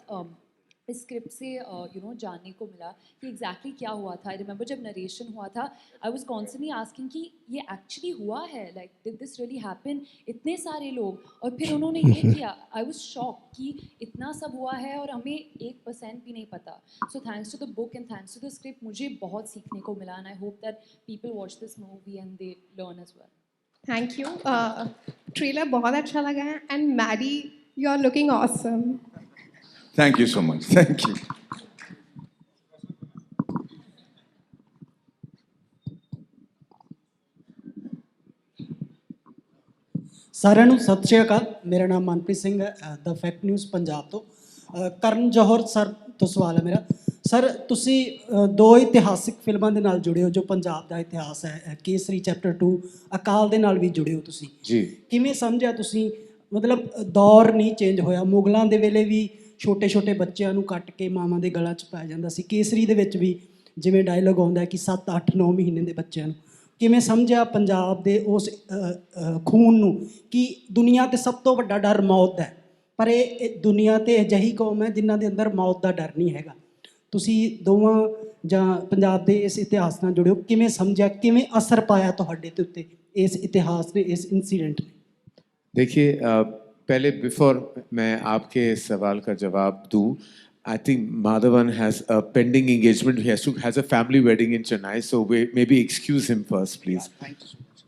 [SPEAKER 12] इस स्क्रिप्ट से जानने को मिला कि एग्जैक्टली क्या हुआ था. आई रिमेंबर जब नरेशन हुआ था, आई वाज कॉन्स्टेंटली आस्किंग कि ये एक्चुअली हुआ है, like did this really happen, इतने सारे लोग, और फिर उन्होंने ये किया. आई वाज शॉक कि इतना सब हुआ है और हमें 1% भी नहीं पता. So thanks to the book and thanks to the script मुझे बहुत सीखने को मिला, and I hope that people watch this movie and they learn as well.
[SPEAKER 17] Thank you. Trailer बहुत अच्छा लगा है and Maddy you are looking awesome.
[SPEAKER 5] Thank you so much. Thank you.
[SPEAKER 18] ਸਾਰਿਆਂ ਨੂੰ ਸਤਿ ਸ਼੍ਰੀ ਅਕਾਲ. ਮੇਰਾ ਨਾਮ ਮਨਪ੍ਰੀਤ ਸਿੰਘ ਹੈ, ਦ ਫੈਕਟ ਨਿਊਜ਼ ਪੰਜਾਬ ਤੋਂ. ਕਰਨ ਜੌਹਰ ਸਰ ਤੋਂ ਸਵਾਲ ਹੈ ਮੇਰਾ. ਸਰ ਤੁਸੀਂ ਦੋ ਇਤਿਹਾਸਿਕ ਫਿਲਮਾਂ ਦੇ ਨਾਲ ਜੁੜੇ ਹੋ ਜੋ ਪੰਜਾਬ ਦਾ ਇਤਿਹਾਸ ਹੈ, ਕੇਸਰੀ ਚੈਪਟਰ 2, ਅਕਾਲ ਦੇ ਨਾਲ ਵੀ ਜੁੜੇ ਹੋ ਤੁਸੀਂ
[SPEAKER 5] ਜੀ.
[SPEAKER 18] ਕਿਵੇਂ ਸਮਝਿਆ ਤੁਸੀਂ? ਮਤਲਬ ਦੌਰ ਨਹੀਂ ਚੇਂਜ ਹੋਇਆ, ਮੁਗਲਾਂ ਦੇ ਵੇਲੇ ਵੀ ਛੋਟੇ ਛੋਟੇ ਬੱਚਿਆਂ ਨੂੰ ਕੱਟ ਕੇ ਮਾਵਾਂ ਦੇ ਗਲਾਂ 'ਚ ਪਾਇਆ ਜਾਂਦਾ ਸੀ, ਕੇਸਰੀ ਦੇ ਵਿੱਚ ਵੀ ਜਿਵੇਂ ਡਾਇਲੋਗ ਆਉਂਦਾ ਕਿ 7, 8, 9 ਮਹੀਨੇ ਦੇ ਬੱਚਿਆਂ ਨੂੰ. ਕਿਵੇਂ ਸਮਝਿਆ ਪੰਜਾਬ ਦੇ ਉਸ ਖੂਨ ਨੂੰ ਕਿ ਦੁਨੀਆ 'ਤੇ ਸਭ ਤੋਂ ਵੱਡਾ ਡਰ ਮੌਤ ਦਾ ਹੈ, ਪਰ ਇਹ ਦੁਨੀਆ 'ਤੇ ਅਜਿਹੀ ਕੌਮ ਹੈ ਜਿਨ੍ਹਾਂ ਦੇ ਅੰਦਰ ਮੌਤ ਦਾ ਡਰ ਨਹੀਂ ਹੈਗਾ. ਤੁਸੀਂ ਦੋਵਾਂ ਜਾਂ ਪੰਜਾਬ ਦੇ ਇਸ ਇਤਿਹਾਸ ਨਾਲ ਜੁੜੇ ਹੋ, ਕਿਵੇਂ ਸਮਝਿਆ, ਕਿਵੇਂ ਅਸਰ ਪਾਇਆ ਤੁਹਾਡੇ ਦੇ ਉੱਤੇ ਇਸ ਇਤਿਹਾਸ ਨੇ, ਇਸ इंसिडेंट ने?
[SPEAKER 2] देखिए पहले बिफोर मैं आपके सवाल का जवाब दूँ, I think Madhavan has a pending engagement. He has a family wedding in Chennai, so maybe excuse him first, please.
[SPEAKER 18] Thank you so much.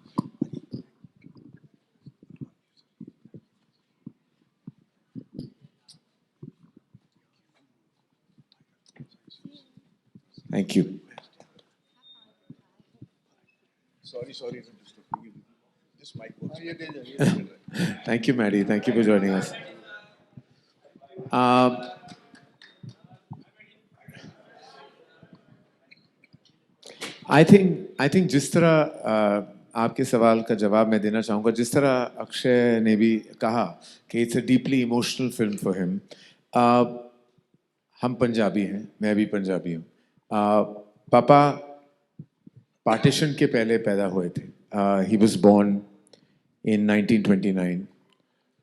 [SPEAKER 2] Thank you.
[SPEAKER 5] Sorry. This mic works.
[SPEAKER 2] Thank you, Maddie. Thank you for joining us. I think जिस तरह आपके सवाल का जवाब मैं देना चाहूँगा, जिस तरह अक्षय ने भी कहा कि it's a deeply emotional film for him. हम पंजाबी हैं, मैं भी पंजाबी हूँ. पापा पार्टीशन के पहले पैदा हुए थे. He was born in 1929.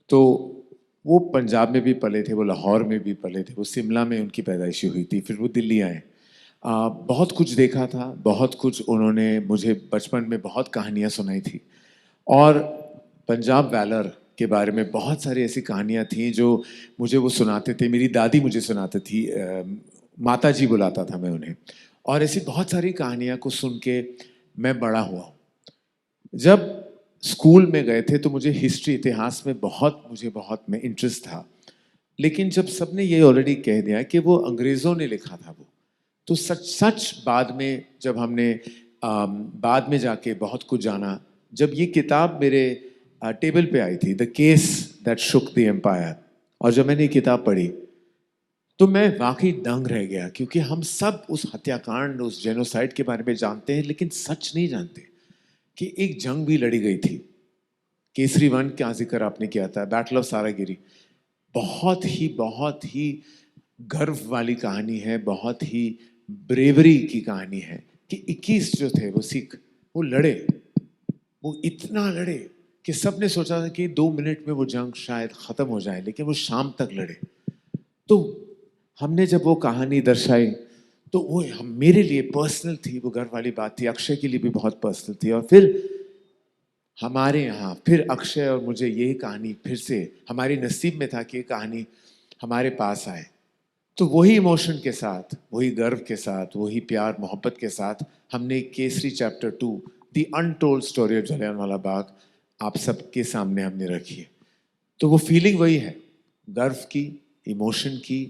[SPEAKER 2] तो वो पंजाब में भी पले थे, वो लाहौर में भी पले थे, वो शिमला में उनकी पैदाइशी हुई थी, फिर वो दिल्ली आए. बहुत कुछ देखा था, बहुत कुछ उन्होंने मुझे बचपन में बहुत कहानियाँ सुनाई थी, और पंजाब वैलर के बारे में बहुत सारी ऐसी कहानियाँ थी जो मुझे वो सुनाते थे. मेरी दादी मुझे सुनाती थी, माता जी बुलाता था मैं उन्हें, और ऐसी बहुत सारी कहानियाँ को सुन के मैं बड़ा हुआ. जब स्कूल में गए थे तो मुझे हिस्ट्री, इतिहास में मुझे बहुत में इंटरेस्ट था, लेकिन जब सबने ये ऑलरेडी कह दिया कि वो अंग्रेज़ों ने लिखा था वो, तो सच बाद में जब हमने बाद में जाके बहुत कुछ जाना. जब ये किताब मेरे टेबल पे आई थी, the case that shook the empire, और जब मैंने ये किताब पढ़ी तो मैं वाकई दंग रह गया, क्योंकि हम सब उस हत्याकांड, उस जेनोसाइड के बारे में जानते हैं, लेकिन सच नहीं जानते कि एक जंग भी लड़ी गई थी. केसरी 1 का जिक्र आपने किया था, बैटल ऑफ सारागिरी, बहुत ही गर्व वाली कहानी है, बहुत ही ब्रेवरी की कहानी है कि 21 जो थे वो सिख, वो लड़े, वो इतना लड़े कि सब ने सोचा था कि 2 मिनट में वो जंग शायद ख़त्म हो जाए, लेकिन वो शाम तक लड़े. तो हमने जब वो कहानी दर्शाई तो वो मेरे लिए पर्सनल थी, वो गर्व वाली बात थी. अक्षय के लिए भी बहुत पर्सनल थी, और फिर हमारे यहाँ फिर अक्षय और मुझे ये कहानी फिर से हमारे नसीब में था कि ये कहानी हमारे पास आए. तो वही इमोशन के साथ, वही गर्व के साथ, वही प्यार मोहब्बत के साथ हमने Kesari chapter 2, the untold story of Jallianwala Bagh, आप सबके सामने हमने रखी है. तो वो फीलिंग वही है, गर्व की, इमोशन की,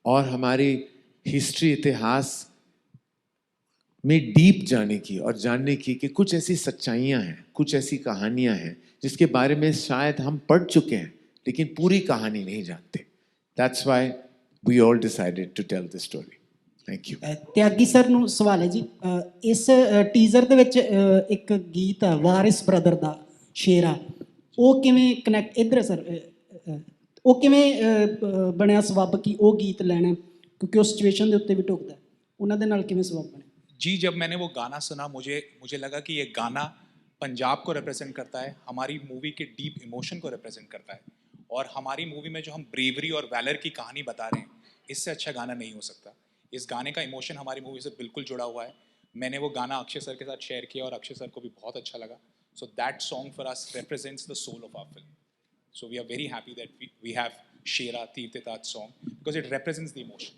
[SPEAKER 2] और हमारी हिस्ट्री, इतिहास में डीप जाने की और जानने की कि कुछ ऐसी सच्चाइयाँ हैं, कुछ ऐसी कहानियाँ हैं जिसके बारे में शायद हम पढ़ चुके हैं, लेकिन पूरी कहानी नहीं जानते. That's why we all decided to tell this story. Thank you.
[SPEAKER 18] Tyagi sir ਨੂੰ ਸਵਾਲ ਹੈ ਜੀ. ਇਸ ਟੀਜ਼ਰ ਦੇ ਵਿੱਚ ਇੱਕ ਗੀਤ ਹੈ ਵਾਰਿਸ ਬ੍ਰਦਰ ਦਾ, ਸ਼ੇਰਾ, ਉਹ ਕਿਵੇਂ ਕਨੈਕਟ, ਇੱਧਰ ਸਰ, ਉਹ ਕਿਵੇਂ ਬਣਿਆ ਸਬੱਬ ਕਿ ਉਹ ਗੀਤ ਲੈਣਾ, ਕਿਉਂਕਿ ਉਹ ਸਿਚੁਏਸ਼ਨ ਦੇ ਉੱਤੇ ਵੀ ਢੁਕਦਾ, ਉਹਨਾਂ ਦੇ ਨਾਲ ਕਿਵੇਂ ਸਬੱਬ ਬਣਿਆ?
[SPEAKER 16] जी, जब मैंने वो गाना सुना, मुझे लगा कि ये गाना पंजाब को रिप्रेजेंट करता है, हमारी मूवी के डीप इमोशन को रिप्रेजेंट करता है, और हमारी मूवी में जो हम ब्रेवरी और वैलर की कहानी बता रहे हैं, इससे अच्छा गाना नहीं हो सकता. इस गाने का इमोशन हमारी मूवी से बिल्कुल जुड़ा हुआ है. मैंने वो गाना अक्षय सर के साथ शेयर किया और अक्षय सर को भी बहुत अच्छा लगा. So that song for us represents the soul of our film. So we are very happy that we have Shera Tirthitat song because it represents the emotion.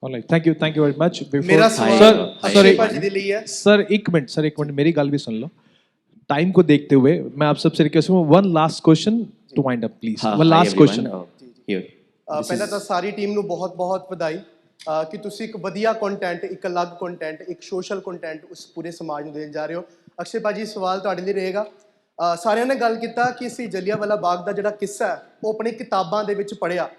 [SPEAKER 1] All right, thank you very much.
[SPEAKER 15] मेरा सवाल अक्षय पाजी दे ਲਈ है.
[SPEAKER 1] Sir एक minute मेरी गल भी सुन लो. Time को देखते हुए मैं आप सबसे रिक्वेस्ट करूँ, one last question to wind up please. One last question.
[SPEAKER 15] ਪਹਿਲਾਂ ਤਾਂ ਸਾਰੀ ਟੀਮ ਨੂੰ ਬਹੁਤ-ਬਹੁਤ ਵਧਾਈ ਕਿ ਤੁਸੀਂ ਇੱਕ ਵਧੀਆ ਕੰਟੈਂਟ, ਇੱਕ ਅਲੱਗ ਕੰਟੈਂਟ, ਇੱਕ ਸੋਸ਼ਲ ਕੰਟੈਂਟ ਉਸ ਪੂਰੇ ਸਮਾਜ ਨੂੰ ਦੇਣ ਜਾ ਰਹੇ ਹੋ. ਅਕਸ਼ੇ ਭਾਜੀ ਸਵਾਲ ਤੁਹਾਡੇ ਲਈ ਰਹੇਗਾ. ਸਾਰਿਆਂ ਨੇ ਗੱਲ ਕੀਤਾ ਕਿ ਅਸੀਂ ਜਲਿਆਂਵਾਲਾ ਬਾਗ ਦਾ ਜਿਹੜਾ ਕਿੱਸਾ ਹੈ ਉਹ ਆਪਣੀ ਕਿਤਾਬਾਂ ਦੇ ਵਿੱਚ ਪੜ੍ਹਿਆ.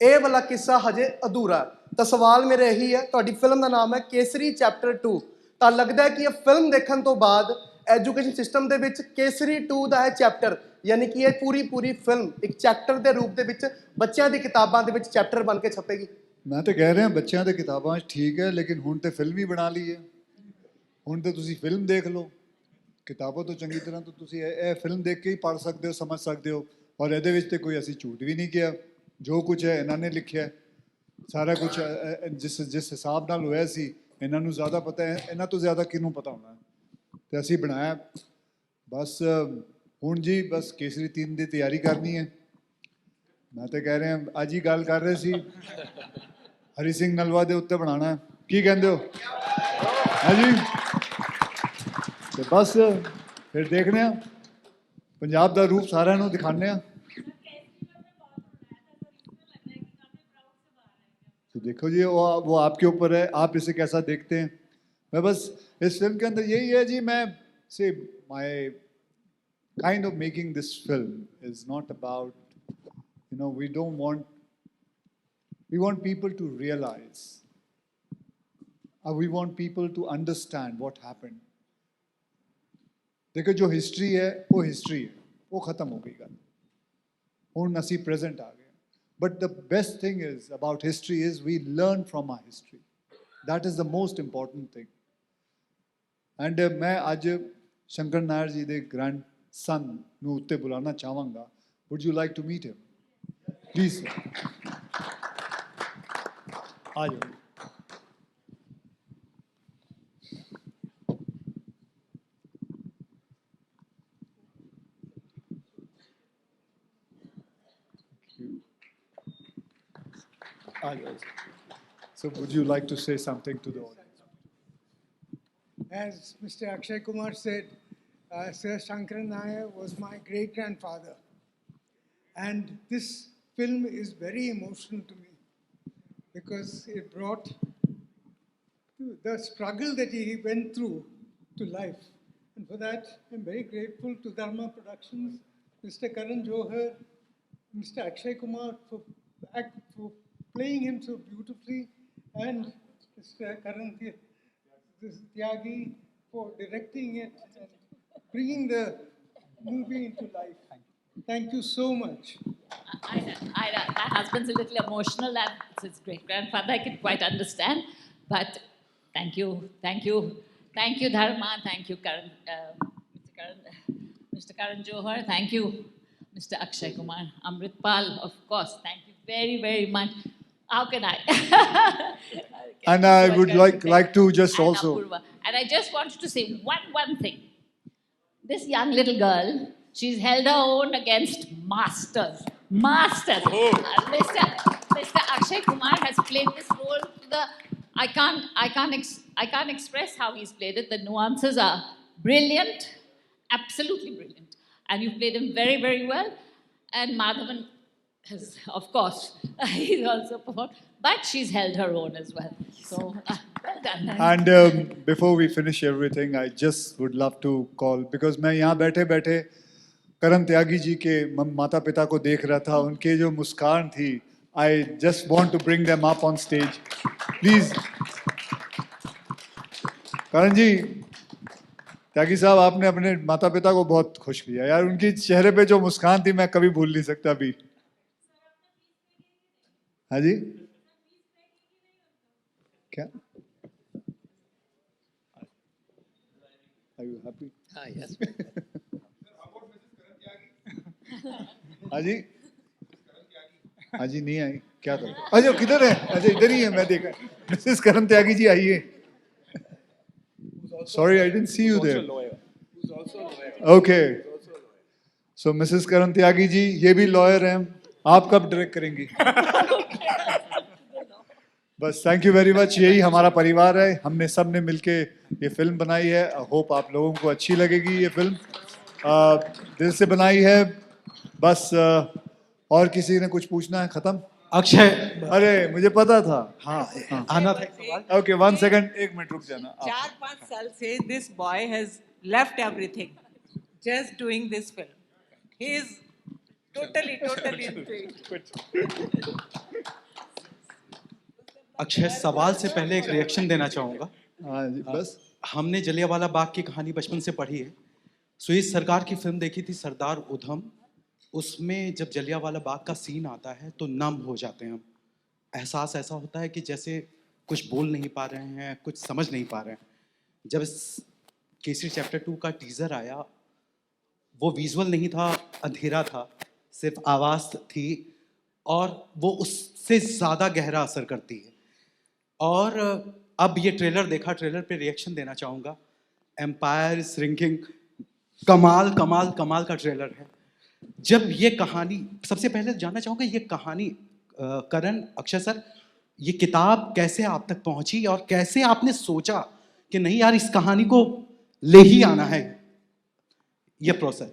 [SPEAKER 15] ਇਹ ਵਾਲਾ ਕਿੱਸਾ ਹਜੇ ਅਧੂਰਾ ਹੈ. ਤਾਂ ਸਵਾਲ ਮੇਰਾ ਇਹੀ ਹੈ, ਤੁਹਾਡੀ ਫਿਲਮ ਦਾ ਨਾਮ ਹੈ ਕੇਸਰੀ ਚੈਪਟਰ 2. ਤਾਂ ਲੱਗਦਾ ਹੈ ਕਿ ਇਹ ਫਿਲਮ ਦੇਖਣ ਤੋਂ ਬਾਅਦ ਐਜੂਕੇਸ਼ਨ ਸਿਸਟਮ ਦੇ ਵਿੱਚ ਕੇਸਰੀ 2 ਦਾ ਹੈ ਚੈਪਟਰ, ਯਾਨੀ ਕਿ ਇਹ ਪੂਰੀ ਫਿਲਮ ਇੱਕ ਚੈਪਟਰ ਦੇ ਰੂਪ ਦੇ ਵਿੱਚ ਬੱਚਿਆਂ ਦੀ ਕਿਤਾਬਾਂ ਦੇ ਵਿੱਚ ਚੈਪਟਰ ਬਣ ਕੇ ਛਪੇਗੀ.
[SPEAKER 4] ਮੈਂ ਤਾਂ ਕਹਿ ਰਿਹਾ ਬੱਚਿਆਂ ਦੇ ਕਿਤਾਬਾਂ 'ਚ ਠੀਕ ਹੈ, ਲੇਕਿਨ ਹੁਣ ਤੇ ਫਿਲਮ ਹੀ ਬਣਾ ਲਈ ਹੈ. ਹੁਣ ਤੇ ਤੁਸੀਂ ਫਿਲਮ ਦੇਖ ਲਓ. ਕਿਤਾਬਾਂ ਤੋਂ ਚੰਗੀ ਤਰ੍ਹਾਂ ਤਾਂ ਤੁਸੀਂ ਇਹ ਫਿਲਮ ਦੇਖ ਕੇ ਹੀ ਪੜ੍ਹ ਸਕਦੇ ਹੋ, ਸਮਝ ਸਕਦੇ ਹੋ. ਔਰ ਇਹਦੇ ਵਿੱਚ ਤੇ ਕੋਈ ਅਸੀਂ ਝੂਠ ਵੀ ਨਹੀਂ ਕਿਹਾ. ਜੋ ਕੁਝ ਹੈ ਇਹਨਾਂ ਨੇ ਲਿਖਿਆ, ਸਾਰਾ ਕੁਝ ਜਿਸ ਹਿਸਾਬ ਨਾਲ ਹੋਇਆ ਸੀ ਇਹਨਾਂ ਨੂੰ ਜ਼ਿਆਦਾ ਪਤਾ ਹੈ. ਇਹਨਾਂ ਤੋਂ ਜ਼ਿਆਦਾ ਕਿਹਨੂੰ ਪਤਾ ਹੋਣਾ. ਤੇ ਅਸੀਂ ਬਣਾਇਆ. ਬਸ ਹੁਣ ਜੀ ਬਸ ਕੇਸਰੀ 3 ਦੀ ਤਿਆਰੀ ਕਰਨੀ ਹੈ. ਮੈਂ ਤਾਂ ਕਹਿ ਰਿਹਾ ਅੱਜ ਹੀ ਗੱਲ ਕਰ ਰਹੇ ਸੀ ਹਰੀ ਸਿੰਘ ਨਲਵਾ ਦੇ ਉੱਤੇ ਬਣਾਉਣਾ. ਕੀ ਕਹਿੰਦੇ ਹੋ? ਹਾਂਜੀ. ਤੇ ਬਸ ਫਿਰ ਦੇਖਦੇ ਹਾਂ, ਪੰਜਾਬ ਦਾ ਰੂਪ ਸਾਰਿਆਂ ਨੂੰ ਦਿਖਾਉਂਦੇ ਹਾਂ. तो देखो जी वो आपके ऊपर है, आप इसे कैसा देखते हैं. मैं बस इस फिल्म के अंदर यही है जी, मैं से my kind of making this film is not about, you know, we want people to realize, we want people to understand what happened. देखो जो हिस्ट्री है वो हिस्ट्री है, वो ख़त्म हो गई गल. हुण असी प्रेजेंट आ गए. But the best thing is about history is we learn from our history. That is the most important thing. And मैं आज शंकर नायर जी दे grandson ਨੂੰ ਉੱਤੇ ਬੁਲਾਉਣਾ ਚਾਹਾਂਗਾ. Would you like to meet him? Please. आ जाओ. So would you like to say something to the audience?
[SPEAKER 19] As Mr. Akshay Kumar said, Sir Shankar Nair was my great-grandfather. And this film is very emotional to me because it brought the struggle that he went through to life. And for that, I'm very grateful to Dharma Productions, Mr. Karan Johar, Mr. Akshay Kumar for playing him so beautifully, and Mr. Karan Tyagi for directing it and bringing the movie into life. Thank you so much.
[SPEAKER 20] My husband's a little emotional, and it's his great-grandfather, I can quite understand. But thank you, Dharma, thank you, Mr. Karan Johar, thank you, Mr. Akshay Kumar, Amritpal, of course, thank you very, very much. How can I?
[SPEAKER 4] And I would like to just also.
[SPEAKER 20] And I just wanted to say one thing. This young little girl, she's held her own against masters. Mr. Akshay Kumar has played this role to I can't express how he's played it. The nuances are brilliant, absolutely brilliant. And you've played him very, very well. And Madhavan has, of course, he's also performed, but she's held her own as well. So, well done.
[SPEAKER 4] And before we finish everything, I just would love to call, because मैं यहाँ बैठे करण त्यागी जी के माता पिता को देख रहा था. उनके जो मुस्कान थी, I just want to bring them up on stage. Please. करण जी, त्यागी साहब, आपने अपने माता पिता को बहुत खुश किया यार. उनकी चेहरे पे जो मुस्कान थी मैं कभी भूल नहीं सकता अभी. हाँ जी, क्या? Are you happy?
[SPEAKER 21] Yes.
[SPEAKER 4] हाँ जी, हाँ जी नहीं आई. क्या था? अच्छा किधर है? अच्छा इधर ही है, मैं देखा. मिसेस करण त्यागी जी आइए. Sorry, I didn't see you there. Okay. So Mrs Karan Tyagi ji ये भी लॉयर हैं. आप कब डायरेक्ट करेंगी? बस थैंक यू वेरी मच. यही हमारा परिवार है. हमने सब ने मिलके ये फिल्म बनाई है. होप आप लोगों को अच्छी लगेगी ये फिल्म. दिल से बनाई है. बस और किसी ने कुछ पूछना है? खत्म.
[SPEAKER 21] अक्षय,
[SPEAKER 4] अरे मुझे पता था.
[SPEAKER 21] हाँ आना था एक सवाल.
[SPEAKER 4] ओके 1 सेकंड, 1 मिनट रुक जाना.
[SPEAKER 22] 4-5 साल से this boy has left everything just doing this film. He is totally into it.
[SPEAKER 21] Akshay, सवाल से पहले एक रिएक्शन देना चाहूँगा.
[SPEAKER 4] हाँ जी, बस.
[SPEAKER 21] हमने जलियांवाला बाग की कहानी बचपन से पढ़ी है. सुईद सरकार की फिल्म देखी थी सरदार उधम. उसमें जब जलियांवाला बाग का सीन आता है तो नम हो जाते हैं हम. एहसास ऐसा होता है कि जैसे कुछ बोल नहीं पा रहे हैं, कुछ समझ नहीं पा रहे हैं. जब इस केसरी चैप्टर 2 का टीज़र आया, वो विजुअल नहीं था, अंधेरा था, सिर्फ आवाज़ थी और वो उससे ज़्यादा गहरा असर करती है. और अब ये ट्रेलर देखा, ट्रेलर पे रिएक्शन देना चाहूँगा. एम्पायर श्रिंकिंग, कमाल कमाल कमाल का ट्रेलर है. जब ये कहानी, सबसे पहले जानना चाहूँगा ये कहानी, करण, अक्षय सर, ये किताब कैसे आप तक पहुँची और कैसे आपने सोचा कि नहीं यार इस कहानी को ले ही आना है, ये प्रोसेस?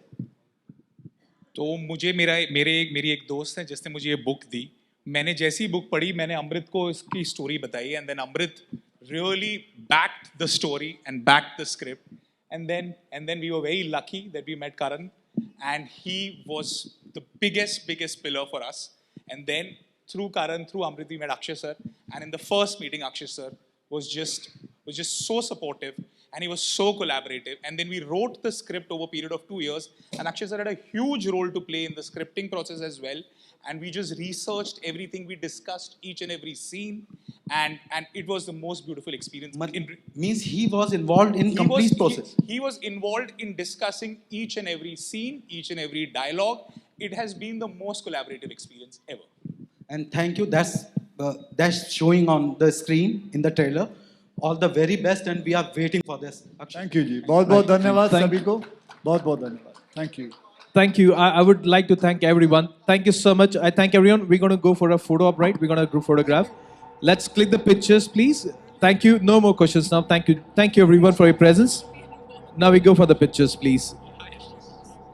[SPEAKER 16] तो मुझे मेरी एक दोस्त है जिसने मुझे ये बुक दी. मैंने जैसी बुक पढ़ी, मैंने अमृत को इसकी स्टोरी बताई, and then Amrit really backed the story and backed the script, and then we were very lucky that we met Karan, and he was the biggest pillar for us. And then through Karan, through Amrit, we met Akshay sir, and in the first meeting Akshay sir was just so supportive, and he was so collaborative. And then we wrote the script over a period of 2 years, and Akshay sir had a huge role to play in the scripting process as well. And we just researched everything, we discussed each and every scene, and it was the most beautiful experience.
[SPEAKER 21] Means he was involved in complete process.
[SPEAKER 16] He was involved in discussing each and every scene, each and every dialogue. It has been the most collaborative experience ever.
[SPEAKER 21] And thank you. That's showing on the screen in the trailer. All the very best, and we are waiting for this.
[SPEAKER 4] Thank you जी. बहुत धन्यवाद सभी को. बहुत धन्यवाद. Thank you.
[SPEAKER 1] Thank you. I would like to thank everyone. Thank you so much. I thank everyone. We're going to go for a photo op, right? We're going to group photograph. Let's click the pictures, please. Thank you. No more questions now. Thank you. Thank you everyone for your presence. Now we go for the pictures, please.